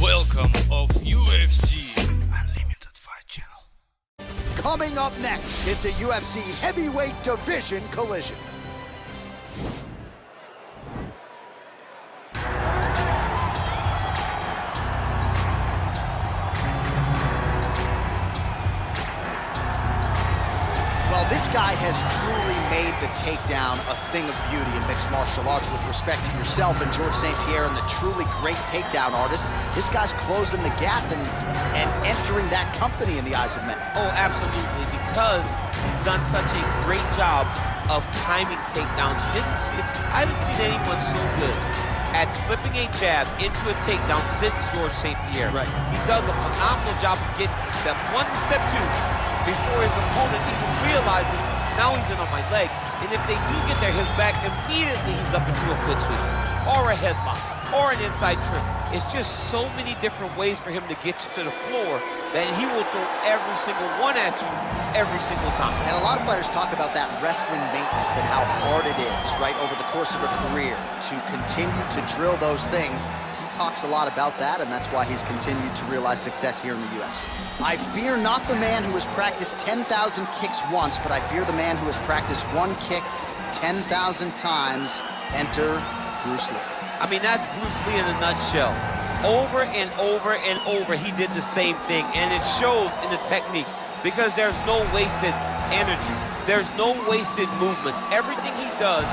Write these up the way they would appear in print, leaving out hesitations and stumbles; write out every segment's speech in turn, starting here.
Welcome of UFC Unlimited Fight Channel. Coming up next, it's a UFC heavyweight division collision. Well, this guy has truly made the takedown a thing of beauty in mixed martial arts. With respect to yourself and George St. Pierre and the truly great takedown artists, this guy's closing the gap and entering that company in the eyes of many. Oh, absolutely, because he's done such a great job of timing takedowns. I haven't seen anyone so good at slipping a jab into a takedown since George St. Pierre. Right. He does a phenomenal job of getting step one, step two, before his opponent even realizes, now he's in on my leg. And if they do get their hips back, immediately he's up into a foot sweep, or a headlock, or an inside trip. It's just so many different ways for him to get you to the floor that he will throw every single one at you every single time. And a lot of fighters talk about that wrestling maintenance and how hard it is, right, over the course of a career to continue to drill those things. He talks a lot about that, and that's why he's continued to realize success here in the UFC. I fear not the man who has practiced 10,000 kicks once, but I fear the man who has practiced one kick 10,000 times. Enter Bruce Lee. I mean, that's Bruce Lee in a nutshell. Over and over and over, he did the same thing, and it shows in the technique because there's no wasted energy. There's no wasted movements. Everything he does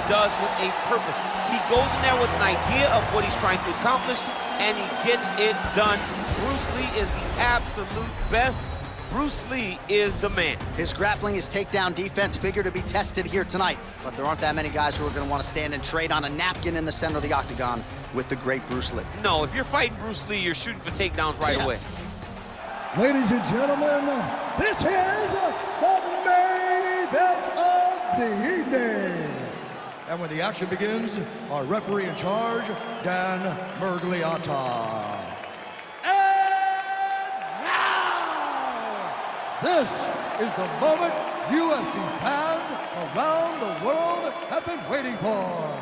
with a purpose. He goes in there with an idea of what he's trying to accomplish, and he gets it done. Bruce Lee is the absolute best. Bruce Lee is the man. His grappling, his takedown defense figure to be tested here tonight, but there aren't that many guys who are going to want to stand and trade on a napkin in the center of the octagon with the great Bruce Lee. No, if you're fighting Bruce Lee, you're shooting for takedowns right away. Ladies and gentlemen, this is the main event of the evening. And when the action begins, our referee in charge, Dan Mergliata. This is the moment UFC fans around the world have been waiting for.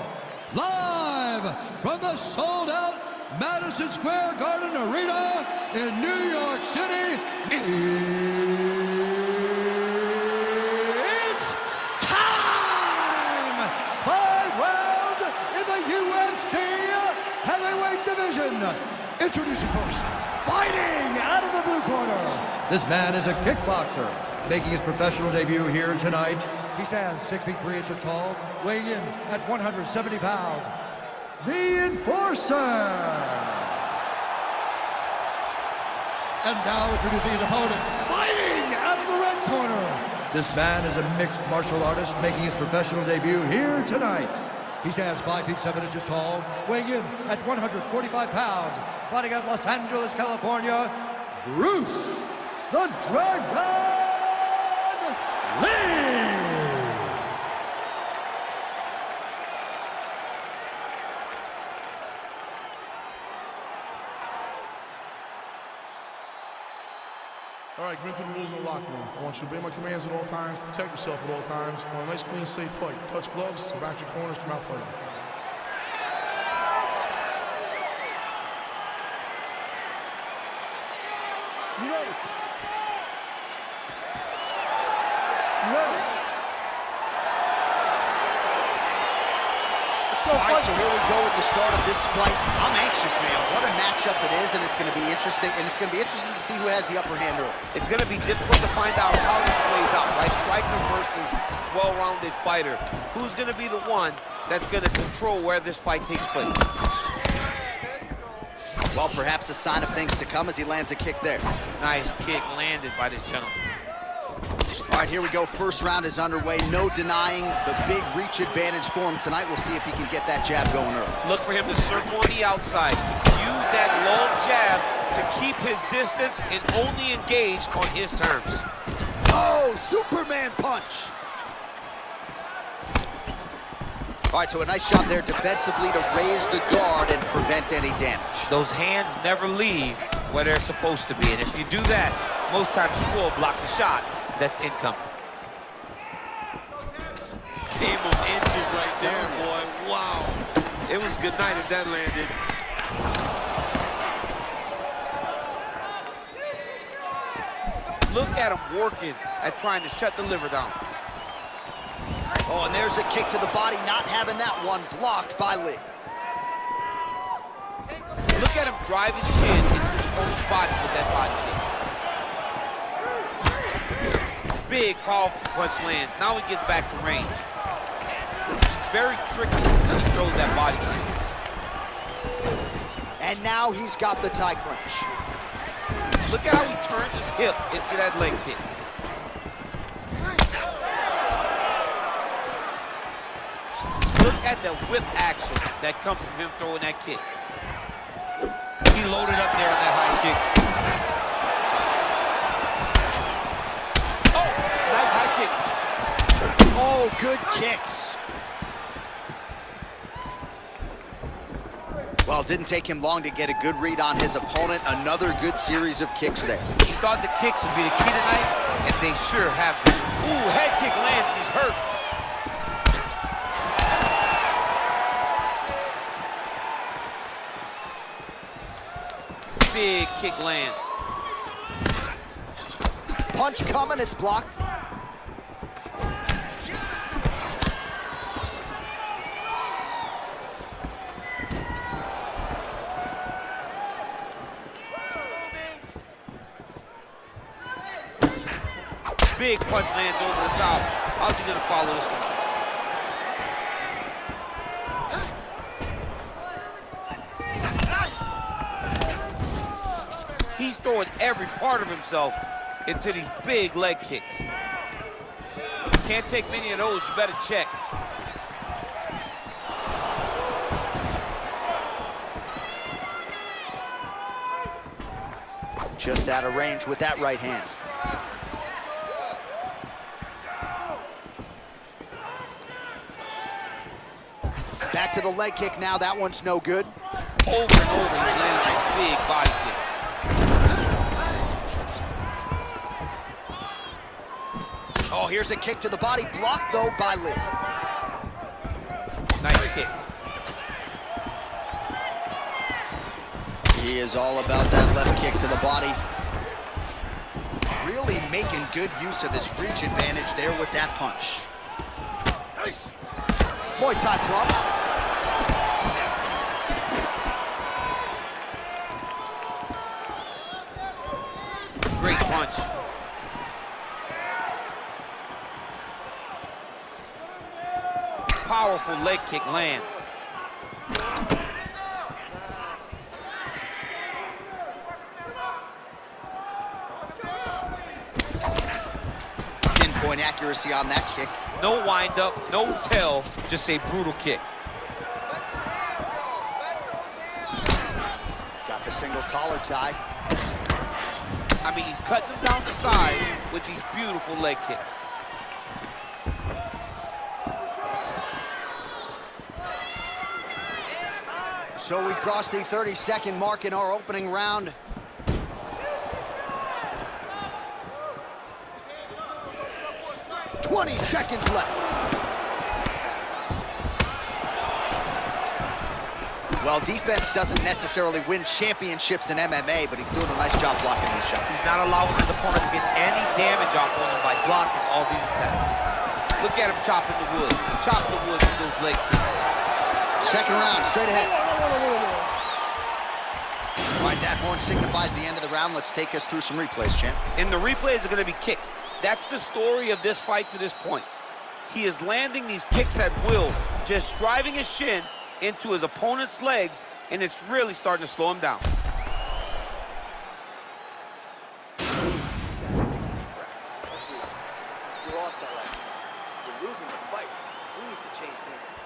Live from the sold-out Madison Square Garden Arena in New York City, it's time! 5 rounds in the UFC heavyweight division. Introducing first, fighting out of the blue corner. This man is a kickboxer, making his professional debut here tonight. He stands 6 feet 3 inches tall, weighing in at 170 pounds. The Enforcer! And now introducing his opponent, fighting out of the red corner. This man is a mixed martial artist, making his professional debut here tonight. He stands 5 feet 7 inches tall, weighing in at 145 pounds. Fighting out of Los Angeles, California, Bruce the Dragon Lee! All right, commit to the rules in the locker room. I want you to obey my commands at all times, protect yourself at all times. I want a nice, clean, safe fight. Touch gloves, back your corners, come out fighting. You ready? You ready? All right, so here we go with the start of this fight. I'm anxious, man. What a matchup it is, and it's going to be interesting. And it's going to be interesting to see who has the upper hand early. It's going to be difficult to find out how this plays out, right? Striker versus well-rounded fighter. Who's going to be the one that's going to control where this fight takes place? Well, perhaps a sign of things to come as he lands a kick there. Nice kick landed by this gentleman. All right, here we go. First round is underway. No denying the big reach advantage for him tonight. We'll see if he can get that jab going early. Look for him to circle on the outside. Use that long jab to keep his distance and only engage on his terms. Oh, Superman punch. All right, so a nice shot there defensively to raise the guard and prevent any damage. Those hands never leave where they're supposed to be, and if you do that, most times you will block the shot that's incoming. Game of inches right there, boy. Wow. It was good night if that landed. Look at him working at trying to shut the liver down. Oh, and there's a kick to the body, not having that one blocked by Lee. Look at him drive his shin into his opponent's body with that body kick. Big, powerful punch lands. Now he gets back to range. It's very tricky when he throws that body kick. And now he's got the tie clinch. Look at how he turns his hip into that leg kick. Look at the whip action that comes from him throwing that kick. He loaded up there on that high kick. Oh, nice high kick. Oh, good kicks. Well, it didn't take him long to get a good read on his opponent. Another good series of kicks there. He thought the kicks would be the key tonight, and they sure have been. Ooh, head kick lands, and he's hurt. Big kick lands. Punch coming, it's blocked. Big punch lands over the top. How's he gonna follow this one? He's throwing every part of himself into these big leg kicks. Can't take many of those, you better check. Just out of range with that right hand. Back to the leg kick now, that one's no good. Over and over, he's landing a big body kick. Oh, here's a kick to the body, blocked though by Lee. Nice kick. He is all about that left kick to the body. Really making good use of his reach advantage there with that punch. Nice. Muay Thai plum. Great punch. Powerful leg kick lands. Pinpoint accuracy on that kick. No wind up, no tail, just a brutal kick. Got the single collar tie. I mean, he's cutting them down the side with these beautiful leg kicks. So we crossed the 30-second mark in our opening round. "20 seconds left. Well, defense doesn't necessarily win championships in MMA, but he's doing a nice job blocking these shots. He's not allowing his opponent to get any damage off on him by blocking all these attacks. Look at him chopping the wood. Chopping the wood with those leg kicks. Second round, straight ahead. All right, that horn signifies the end of the round. Let's take us through some replays, champ. And the replays are going to be kicks. That's the story of this fight to this point. He is landing these kicks at will, just driving his shin into his opponent's legs, and it's really starting to slow him down.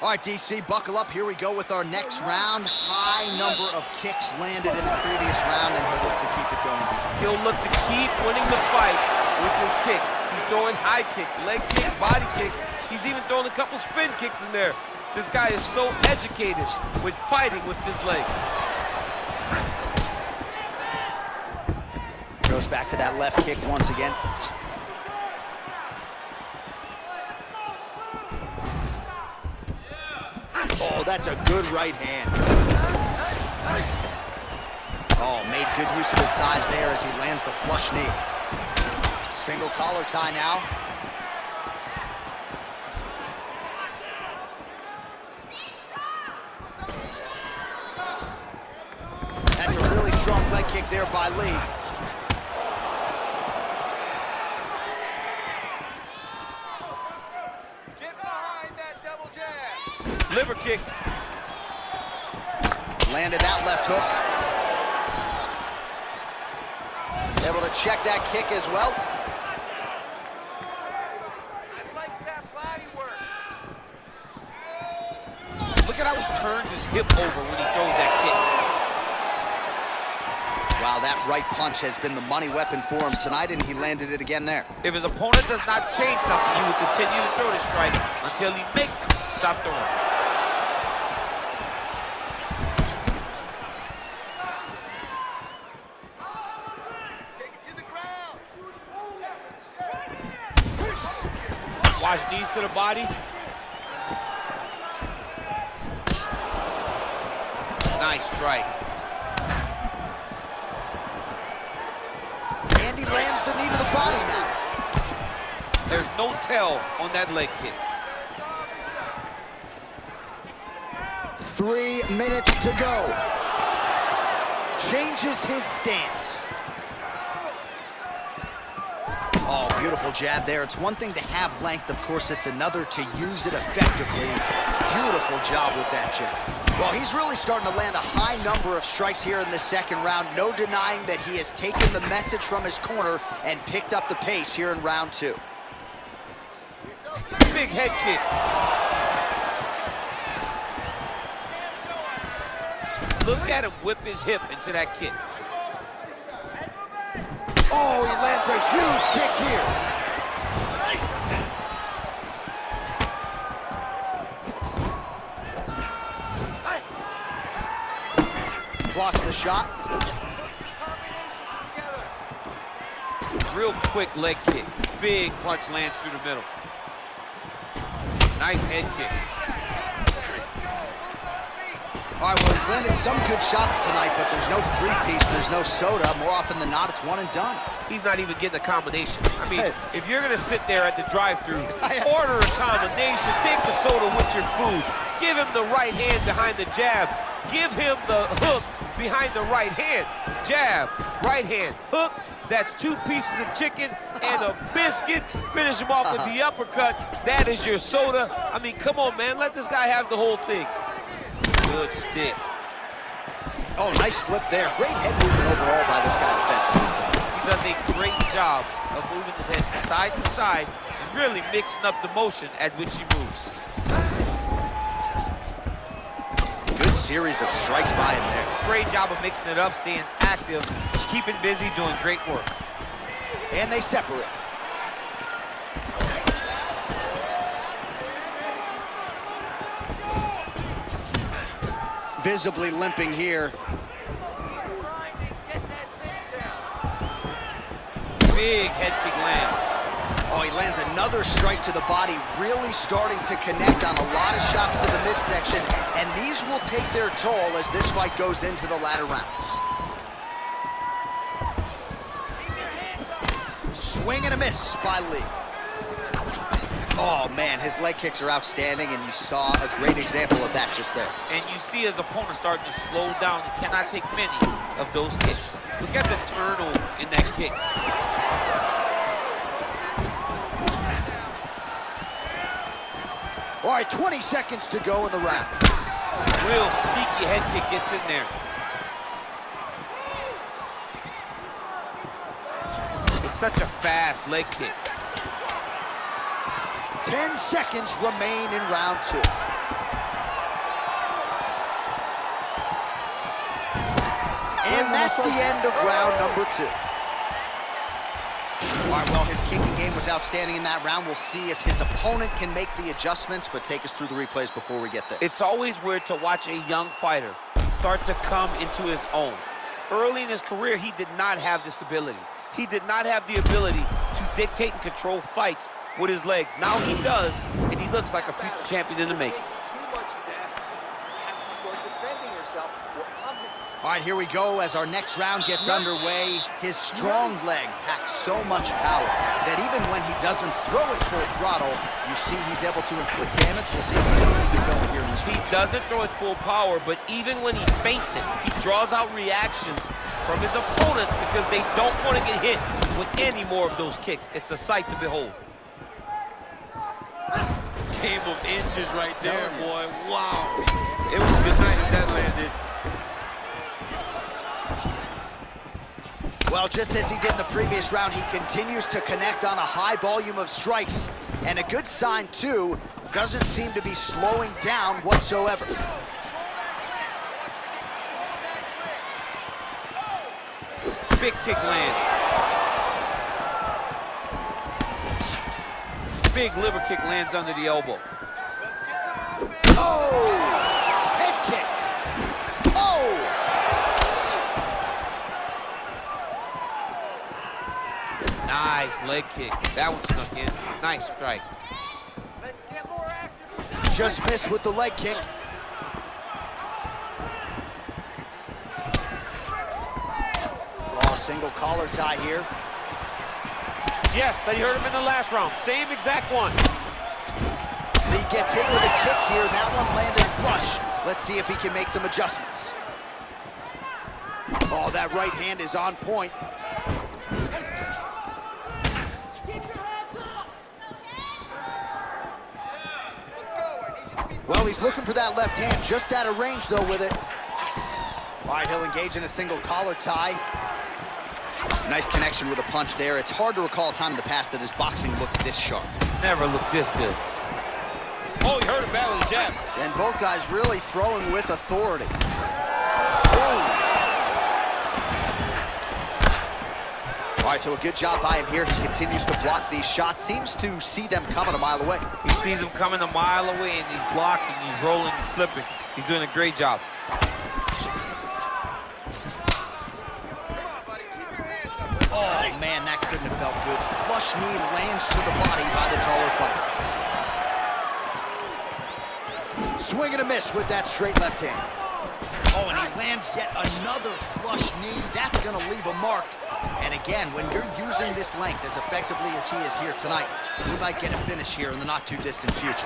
All right, DC, buckle up. Here we go with our next round. High number of kicks landed in the previous round, and he'll look to keep it going. He'll look to keep winning the fight with his kicks. He's throwing high kick, leg kick, body kick. He's even throwing a couple spin kicks in there. This guy is so educated with fighting with his legs. Goes back to that left kick once again. Oh, that's a good right hand. Oh, made good use of his size there as he lands the flush knee. Single collar tie now. That's a really strong leg kick there by Lee. Get behind that double jab. Liver kick. Landed that left hook. Able to check that kick as well. I like that body work. Look at how he turns his hip over when he throws that kick. Wow, that right punch has been the money weapon for him tonight, and he landed it again there. If his opponent does not change something, he will continue to throw the strike until he makes him stop throwing. Take it to the ground. Watch knees to the body. Nice strike. And he lands the knee to the body now. There's no tell on that leg kick. 3 minutes to go. Changes his stance. Oh, beautiful jab there. It's one thing to have length, of course, it's another to use it effectively. Beautiful job with that jab. Well, he's really starting to land a high number of strikes here in the second round. No denying that he has taken the message from his corner and picked up the pace here in round 2. Big head kick. Look at him whip his hip into that kick. Oh, he lands a huge kick here. Blocks the shot. Real quick leg kick. Big punch lands through the middle. Nice head kick. All right, well, he's landed some good shots tonight, but there's no three-piece, there's no soda. More often than not, it's one and done. He's not even getting a combination. I mean, if you're gonna sit there at the drive-thru, I- order a combination, take the soda with your food, give him the right hand behind the jab, give him the hook behind the right hand. Jab, right hand, hook. That's 2 pieces of chicken and a biscuit. Finish him off with the uppercut. That is your soda. I mean, come on, man. Let this guy have the whole thing. Good stick. Oh, nice slip there. Great head movement overall by this guy defensively tonight. He does a great job of moving his head side to side and really mixing up the motion at which he moves. Good series of strikes by him there. Great job of mixing it up, staying active, keeping busy, doing great work. And they separate. Visibly limping here. Big head kick lands. Oh, he lands another strike to the body, really starting to connect on a lot of shots to the midsection, and these will take their toll as this fight goes into the latter rounds. Swing and a miss by Lee. Oh, man, his leg kicks are outstanding, and you saw a great example of that just there. And you see his opponent starting to slow down. He cannot take many of those kicks. Look at the turnover in that kick. All right, 20 seconds to go in the round. Real sneaky head kick gets in there. It's such a fast leg kick. 10 seconds remain in round 2. And that's the end of round number 2. All right, well, his kicking game was outstanding in that round. We'll see if his opponent can make the adjustments, but take us through the replays before we get there. It's always weird to watch a young fighter start to come into his own. Early in his career, he did not have this ability. He did not have the ability to dictate and control fights with his legs. Now he does, and he looks like a future champion in the making. Too much of that, you have to start defending yourself. All right, here we go as our next round gets underway. His strong leg packs so much power that even when he doesn't throw it full throttle, you see he's able to inflict damage. We'll see if he can keep it going here in this round. He doesn't throw it full power, but even when he feints it, he draws out reactions from his opponents because they don't want to get hit with any more of those kicks. It's a sight to behold. Game of inches right there, boy. Wow. It was good night if that landed. Well, just as he did in the previous round, he continues to connect on a high volume of strikes. And a good sign, too, doesn't seem to be slowing down whatsoever. Big kick lands. Big liver kick lands under the elbow. Oh! Head kick. Oh! Nice leg kick. That one snuck in. Nice strike. Let's get more active. Just missed with the leg kick. Oh, single collar tie here. Yes, they hurt him in the last round. Same exact one. Lee gets hit with a kick here. That one landed flush. Let's see if he can make some adjustments. Oh, that right hand is on point. Well, he's looking for that left hand, just out of range, though, with it. All right, he'll engage in a single collar tie. Nice connection with a punch there. It's hard to recall a time in the past that his boxing looked this sharp. Never looked this good. Oh, he hurt him badly with the jab. And both guys really throwing with authority. Oh! All right, so a good job by him here. He continues to block these shots. Seems to see them coming a mile away. He sees them coming a mile away, and he's blocking, he's rolling, he's slipping. He's doing a great job. Oh, man, that couldn't have felt good. Flush knee lands to the body by the taller fighter. Swing and a miss with that straight left hand. Oh, and he lands yet another flush knee. That's going to leave a mark. And again, when you're using this length as effectively as he is here tonight, we might get a finish here in the not-too-distant future.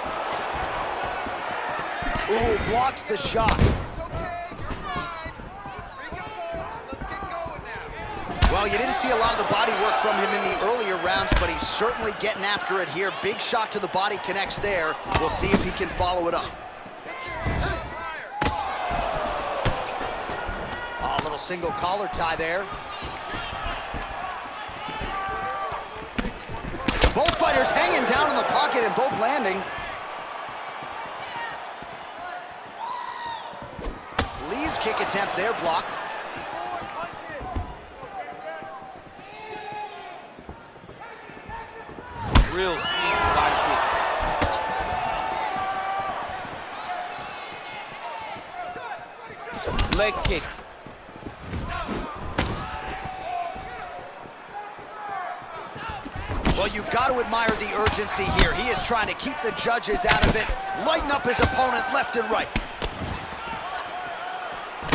Ooh, blocks the shot. It's okay, you're fine. Let's recompose and let's get going now. Well, you didn't see a lot of the body work from him in the earlier rounds, but he's certainly getting after it here. Big shot to the body connects there. We'll see if he can follow it up. Oh, a little single collar tie there. Both fighters hanging down in the pocket and both landing. Lee's kick attempt there blocked. Real sneaky body kick. Leg kick. Well, you've got to admire the urgency here. He is trying to keep the judges out of it, lighten up his opponent left and right.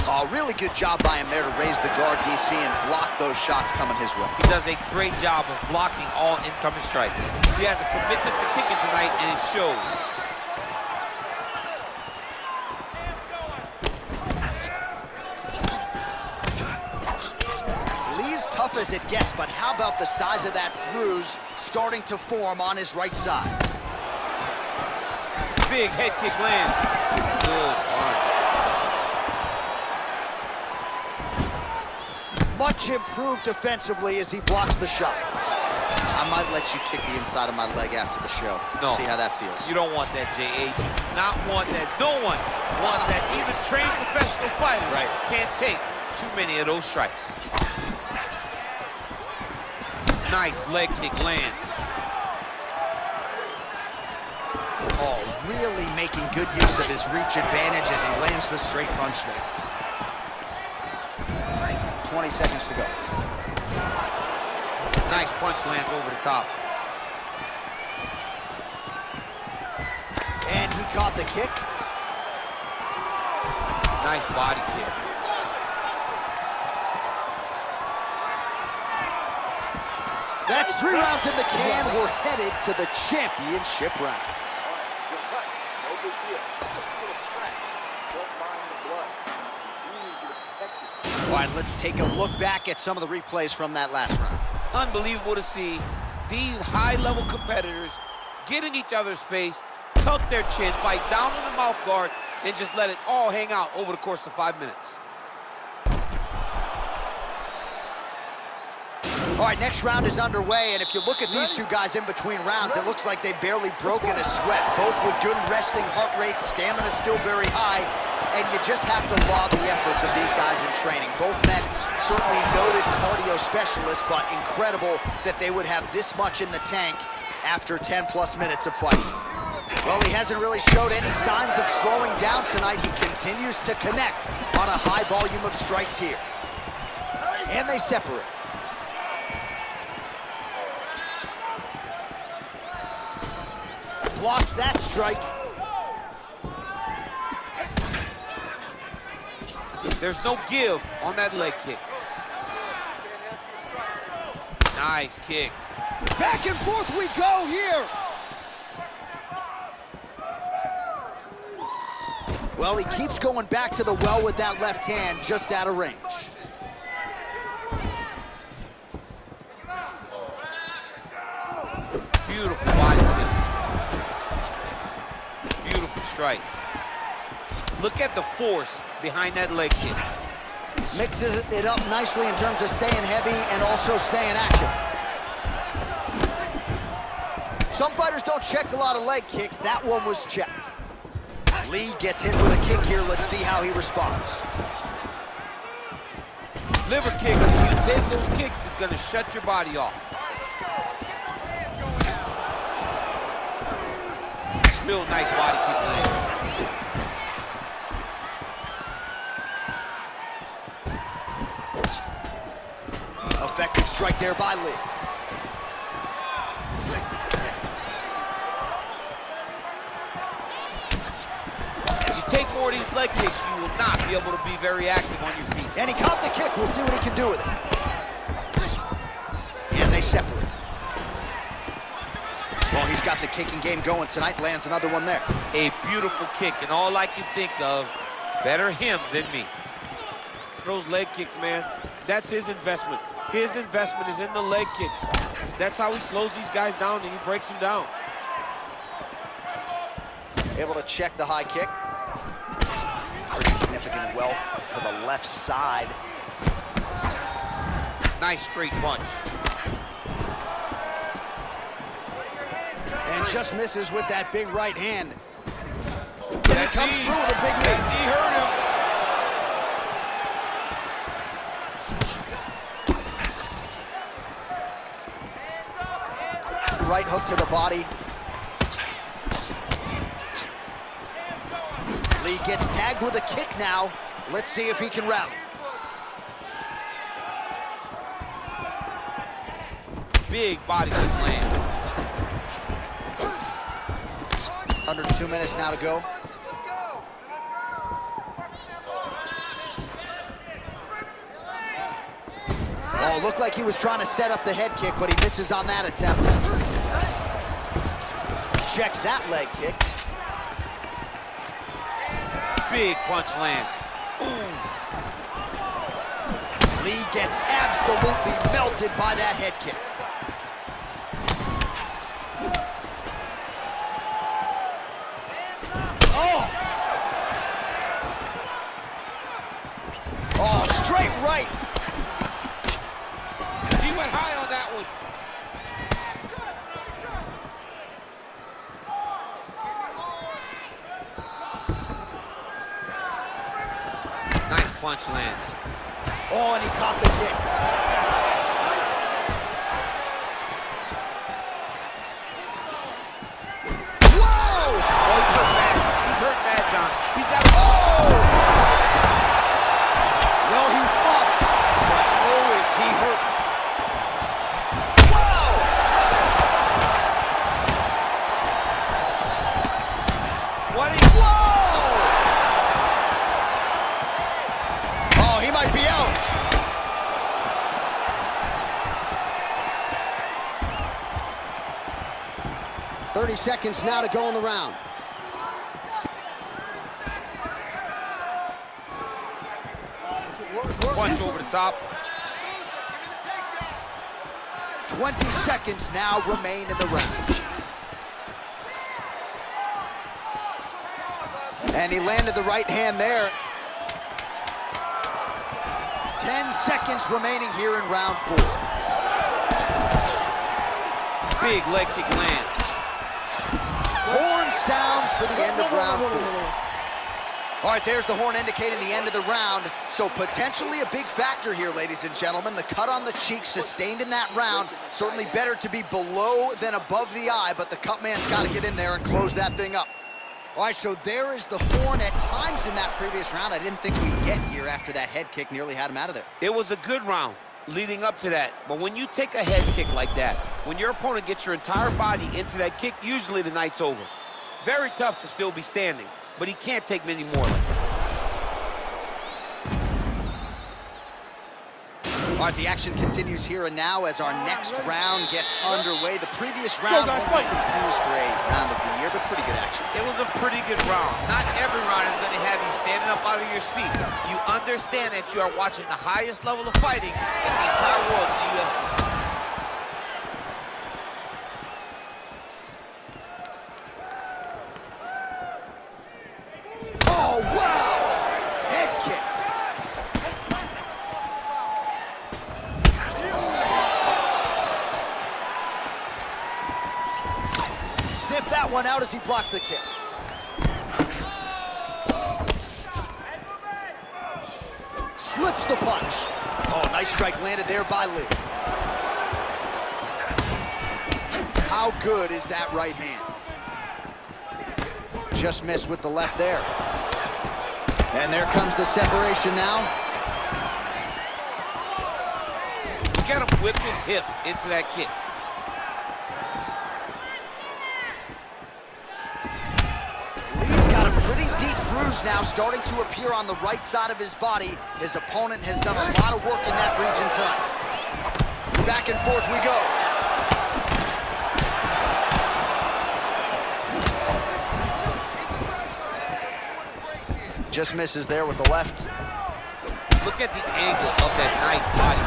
Oh, really good job by him there to raise the guard, DC, and block those shots coming his way. He does a great job of blocking all incoming strikes. He has a commitment to kicking tonight, and it shows. Lee's tough as it gets, but how about the size of that bruise starting to form on his right side? Big head kick lands. Good punch. Much improved defensively as he blocks the shot. I might let you kick the inside of my leg after the show. No. See how that feels. You don't want that, J.A. Not want that. No one wants that. Even trained professional fighters can't take too many of those strikes. Nice leg kick lands. Oh, really making good use of his reach advantage as he lands the straight punch there. 20 seconds to go. Nice punch lands over the top. And he caught the kick. Nice body kick. That's 3 rounds in the can. We're headed to the championship rounds. No big deal. Just a little scratch. Don't mind the blood. You do need you to protect yourself. All right, let's take a look back at some of the replays from that last round. Unbelievable to see these high-level competitors get in each other's face, tuck their chin, bite down on the mouth guard, and just let it all hang out over the course of 5 minutes. All right, next round is underway, and if you look at these two guys in between rounds, it looks like they barely broken a sweat. Both with good resting heart rates, stamina still very high, and you just have to laud the efforts of these guys in training. Both men certainly noted cardio specialists, but incredible that they would have this much in the tank after 10+ minutes of fighting. Well, he hasn't really showed any signs of slowing down tonight. He continues to connect on a high volume of strikes here. And they separate. Blocks that strike. There's no give on that leg kick. Nice kick. Back and forth we go here. Well, he keeps going back to the well with that left hand, just out of range. Beautiful body kick. Beautiful strike. Look at the force behind that leg kick. Mixes it up nicely in terms of staying heavy and also staying active. Some fighters don't check a lot of leg kicks. That one was checked. Lee gets hit with a kick here. Let's see how he responds. Liver kick, if you take those kicks, it's gonna shut your body off. Still nice body kick land. Effective strike there by Lee. If you take more of these leg kicks, you will not be able to be very active on your feet. And he caught the kick. We'll see what he can do with it. And they separate. Well, he's got the kicking game going tonight. Lands another one there. A beautiful kick, and all I can think of, better him than me. Those leg kicks, man, that's his investment. His investment is in the leg kicks. That's how he slows these guys down and he breaks them down. Able to check the high kick. Pretty significant well to the left side. Nice straight punch. And just misses with that big right hand. And he comes through with a big knee. He hurt him. Right hook to the body. Lee gets tagged with a kick now. Let's see if he can rally. Big body kick land. Under 2 minutes now to go. Oh, looked like he was trying to set up the head kick, but he misses on that attempt. Checks that leg kick. Big punch land. Ooh. Lee gets absolutely melted by that head kick. Oh, straight right. He went high on that one. Nice punch lands. Oh, and he caught the kick. Whoa! Oh, he's hurt bad. He's hurt bad, John. He's got a... Well, he's up, but oh, is he hurt. Whoa! What is... Whoa! Oh, he might be out. 30 seconds now to go in the round. Punch over the top. 20 seconds now remain in the round. And he landed the right hand there. 10 seconds remaining here in round 4. Big leg kick lands. Horn sounds for the end of round 4. All right, there's the horn indicating the end of the round. So potentially a big factor here, ladies and gentlemen. The cut on the cheek sustained in that round. Certainly better to be below than above the eye, but the cut man's got to get in there and close that thing up. All right, so there is the horn. At times in that previous round, I didn't think we'd get here after that head kick nearly had him out of there. It was a good round leading up to that. But when you take a head kick like that, when your opponent gets your entire body into that kick, usually the night's over. Very tough to still be standing, but he can't take many more like that. All right, the action continues here and now as our next round gets underway. The previous round won't be confused for a round of the year, but pretty good action. It was a pretty good round. Not every round is going to have you standing up out of your seat. You understand that you are watching the highest level of fighting in the entire world in the UFC. Oh, wow! Head kick. Sniff that one out as he blocks the kick. Slips the punch. Oh, nice strike landed there by Lee. How good is that right hand? Just missed with the left there. And there comes the separation now. Get him whip his hip into that kick. Lee's got a pretty deep bruise now starting to appear on the right side of his body. His opponent has done a lot of work in that region tonight. Back and forth we go. Just misses there with the left. Look at the angle of that nice body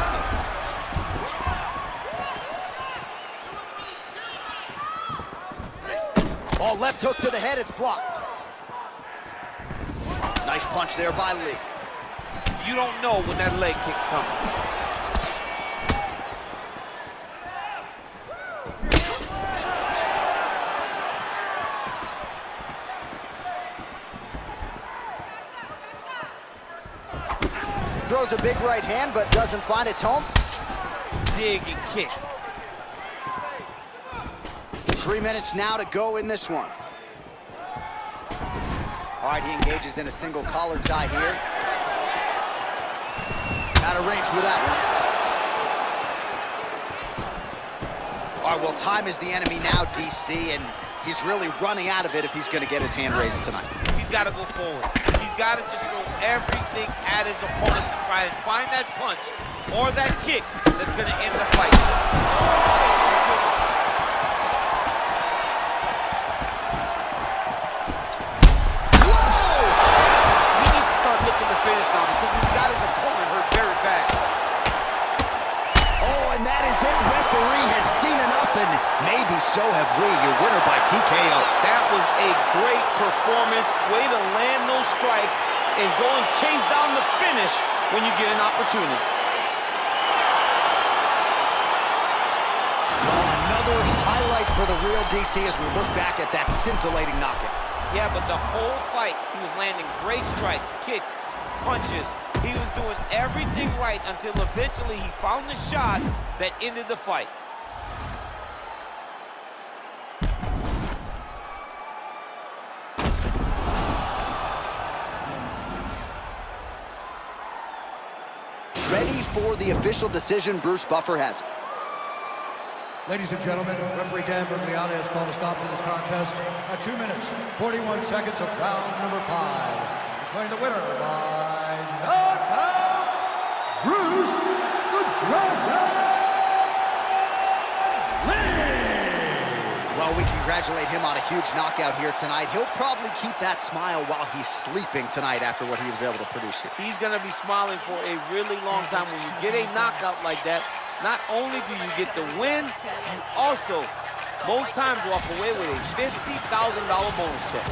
kick. Oh, left hook to the head, it's blocked. Nice punch there by Lee. You don't know when that leg kick's coming. Throws a big right hand, but doesn't find its home. Dig and kick. 3 minutes now to go in this one. All right, he engages in a single collar tie here. Out of range with that one. All right, well, time is the enemy now, DC, and he's really running out of it if he's going to get his hand raised tonight. He's got to go forward. He's got to just throw everything at his opponent to try and find that punch or that kick that's going to end the fight. He needs to start looking to finish now because he's got his opponent hurt very bad. Oh, and that is it. Referee has seen enough, and maybe so have we. Your winner by TKO. That was a great performance. Way to land those strikes and go and chase down the finish when you get an opportunity. Well, another highlight for the real DC as we look back at that scintillating knockout. Yeah, but the whole fight, he was landing great strikes, kicks, punches. He was doing everything right until eventually he found the shot that ended the fight. Ready for the official decision. Bruce Buffer has it. Ladies and gentlemen, referee Dan Bergliano has called a stop to this contest at 2 minutes, 41 seconds of round number 5. Declaring the winner by knockout, Bruce the Dragon Lee. Well, we congratulate him on a huge knockout here tonight. He'll probably keep that smile while he's sleeping tonight after what he was able to produce here. He's going to be smiling for a really long time. When you get a knockout like that, not only do you get the win, you also, most times, walk away with a $50,000 bonus check.